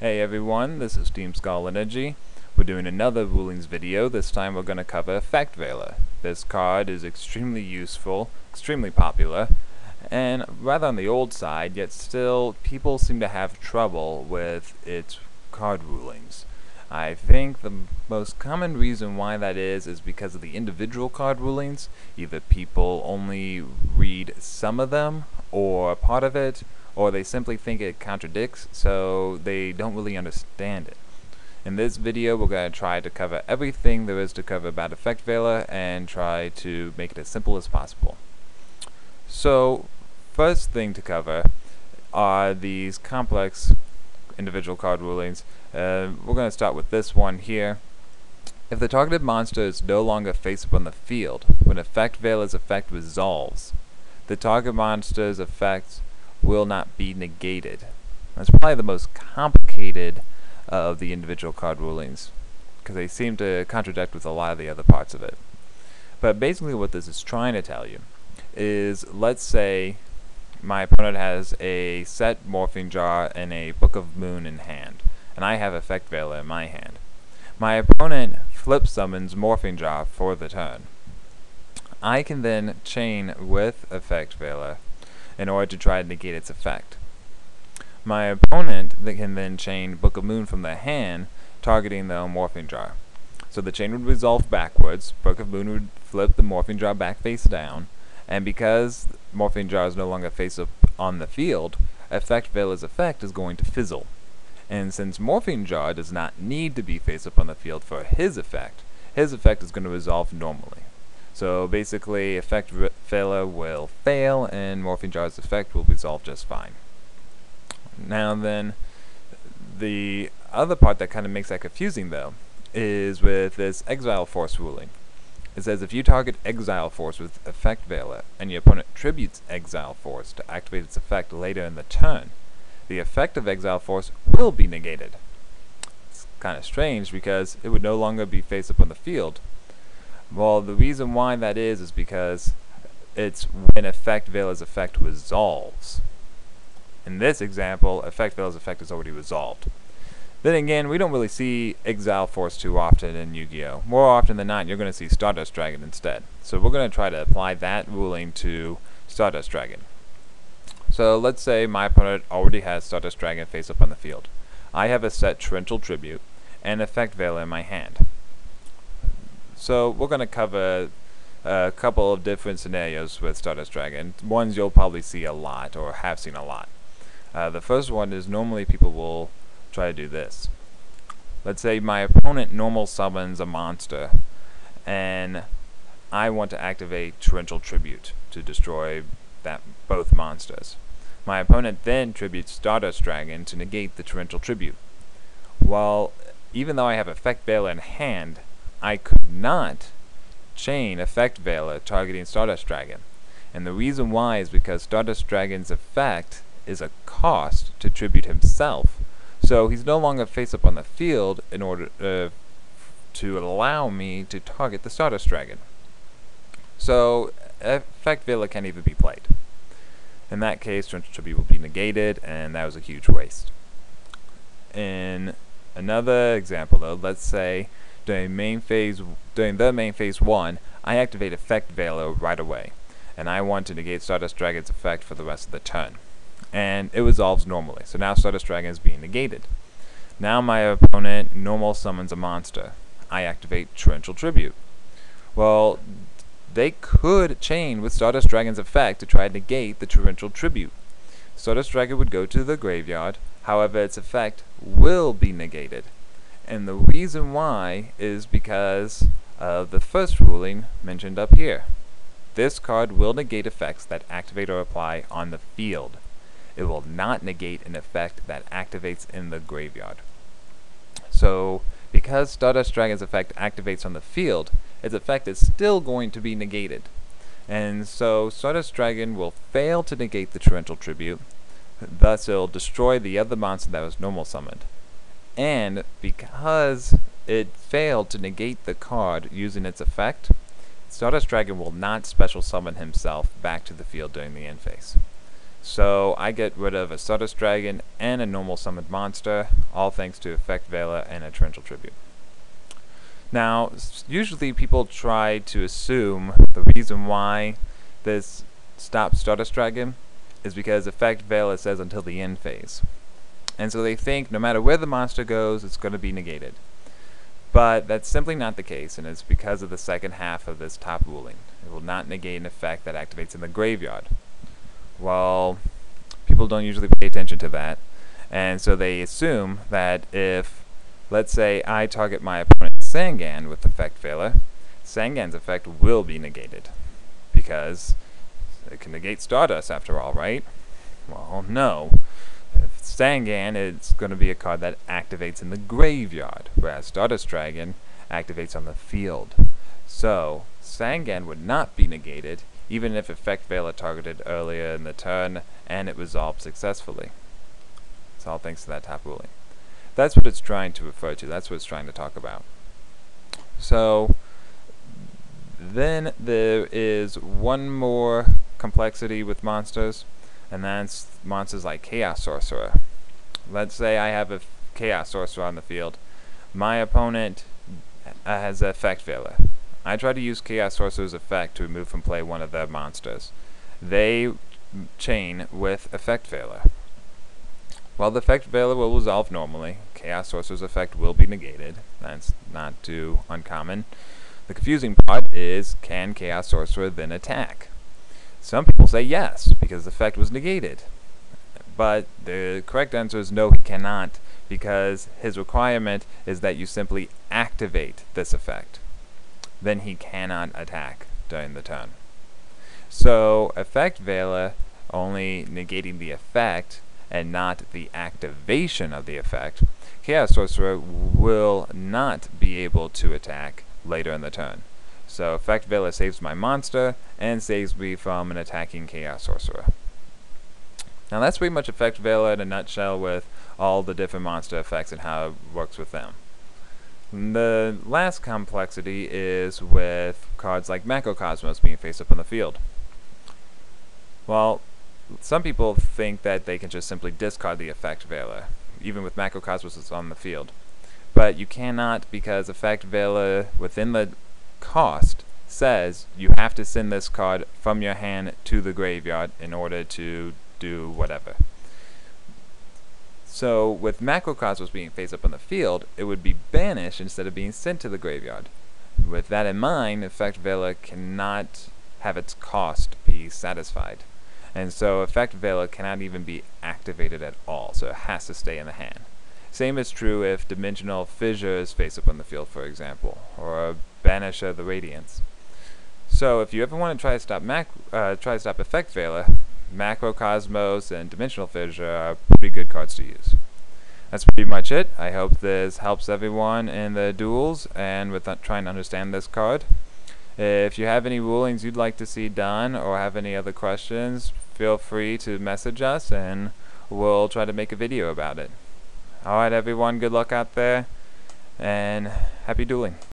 Hey everyone, this is Team Skull Energy. We're doing another rulings video. This time we're going to cover Effect Veiler. This card is extremely useful, extremely popular, and rather on the old side, yet still people seem to have trouble with its card rulings. I think the most common reason why that is because of the individual card rulings. Either people only read some of them, or part of it, or they simply think it contradicts, so they don't really understand it. In this video, we're going to try to cover everything there is to cover about Effect Veiler and try to make it as simple as possible. So, first thing to cover are these complex individual card rulings. We're going to start with this one here. If the targeted monster is no longer face up on the field when Effect Veiler's effect resolves, the target monster's effects will not be negated. That's probably the most complicated of the individual card rulings, because they seem to contradict with a lot of the other parts of it. But basically what this is trying to tell you is, let's say my opponent has a set Morphing Jar and a Book of Moon in hand, and I have Effect Veiler in my hand. My opponent flip summons Morphing Jar for the turn. I can then chain with Effect Veiler in order to try to negate its effect. My opponent can then chain Book of Moon from their hand, targeting the Morphing Jar. So the chain would resolve backwards, Book of Moon would flip the Morphing Jar back face down, and because Morphing Jar is no longer face up on the field, Effect Veiler's effect is going to fizzle. And since Morphing Jar does not need to be face up on the field for his effect is going to resolve normally. So basically, Effect Veiler will fail, and Morphing Jar's effect will resolve just fine. Now then, the other part that kind of makes that confusing, though, is with this Exile Force ruling. It says if you target Exile Force with Effect Veiler, and your opponent tributes Exile Force to activate its effect later in the turn, the effect of Exile Force will be negated. It's kind of strange, because it would no longer be face up on the field. Well, the reason why that is because it's when Effect Veiler's effect resolves. In this example, Effect Veiler's effect is already resolved. Then again, we don't really see Exile Force too often in Yu-Gi-Oh! More often than not, you're going to see Stardust Dragon instead. So we're going to try to apply that ruling to Stardust Dragon. So let's say my opponent already has Stardust Dragon face up on the field. I have a set Torrential Tribute and Effect Veiler in my hand. So we're going to cover a couple of different scenarios with Stardust Dragon. Ones you'll probably see a lot, or have seen a lot. The first one is, normally people will try to do this. Let's say my opponent normal summons a monster, and I want to activate Torrential Tribute to destroy both monsters. My opponent then tributes Stardust Dragon to negate the Torrential Tribute. Well, even though I have Effect Veiler in hand, I could not chain Effect Veiler targeting Stardust Dragon. And the reason why is because Stardust Dragon's effect is a cost to tribute himself. So he's no longer face up on the field in order to allow me to target the Stardust Dragon. So Effect Veiler can't even be played. In that case, Torrential Tribute will be negated, and that was a huge waste. In another example, though, let's say during the main phase 1, I activate Effect Veiler right away, and I want to negate Stardust Dragon's effect for the rest of the turn. And it resolves normally, so now Stardust Dragon is being negated. Now my opponent normal summons a monster. I activate Torrential Tribute. Well, they could chain with Stardust Dragon's effect to try to negate the Torrential Tribute. Stardust Dragon would go to the graveyard, however its effect will be negated. And the reason why is because of the first ruling mentioned up here. This card will negate effects that activate or apply on the field. It will not negate an effect that activates in the graveyard. So, because Stardust Dragon's effect activates on the field, its effect is still going to be negated. And so Stardust Dragon will fail to negate the Torrential Tribute, thus it will destroy the other monster that was normal summoned. And because it failed to negate the card using its effect, Stardust Dragon will not special summon himself back to the field during the end phase. So I get rid of a Stardust Dragon and a normal summoned monster, all thanks to Effect Veiler and a Torrential Tribute. Now, usually people try to assume the reason why this stops Stardust Dragon is because Effect Veiler says until the end phase. And so they think no matter where the monster goes, it's going to be negated. But that's simply not the case, and it's because of the second half of this top ruling. It will not negate an effect that activates in the graveyard. Well, people don't usually pay attention to that, and so they assume that if, let's say, I target my opponent Sangan with Effect Veiler, Sangan's effect will be negated, because it can negate Stardust after all, right? Well, no. If Sangan, it's going to be a card that activates in the graveyard, whereas Stardust Dragon activates on the field. So, Sangan would not be negated, even if Effect Veiler targeted earlier in the turn and it resolved successfully. It's all thanks to that top ruling. That's what it's trying to refer to, that's what it's trying to talk about. So, then there is one more complexity with monsters, and that's monsters like Chaos Sorcerer. Let's say I have a Chaos Sorcerer on the field. My opponent has Effect Veiler. I try to use Chaos Sorcerer's effect to remove from play one of their monsters. They chain with Effect Veiler. Well, the Effect Veiler will resolve normally. Chaos Sorcerer's effect will be negated. That's not too uncommon. The confusing part is, can Chaos Sorcerer then attack? Some people say yes, because the effect was negated. But the correct answer is no, he cannot, because his requirement is that you simply activate this effect. Then he cannot attack during the turn. So, Effect Veiler only negating the effect and not the activation of the effect, Chaos Sorcerer will not be able to attack later in the turn. So Effect Veiler saves my monster and saves me from an attacking Chaos Sorcerer. Now that's pretty much Effect Veiler in a nutshell with all the different monster effects and how it works with them. The last complexity is with cards like Macrocosmos being face up on the field. Well, some people think that they can just simply discard the Effect Veiler, even with Macrocosmos on the field. But you cannot, because Effect Veiler within the cost says you have to send this card from your hand to the graveyard in order to do whatever. So with Macrocosmos being face up on the field, it would be banished instead of being sent to the graveyard. With that in mind, Effect Veiler cannot have its cost be satisfied. And so Effect Veiler cannot even be activated at all, so it has to stay in the hand. Same is true if Dimensional Fissure is face up on the field, for example, or Banish of the Radiance. So if you ever want to try to stop Effect Veiler, Macrocosmos and Dimensional Fissure are pretty good cards to use. That's pretty much it. I hope this helps everyone in the duels and with trying to understand this card. If you have any rulings you'd like to see done or have any other questions, feel free to message us and we'll try to make a video about it. Alright everyone, good luck out there and happy dueling.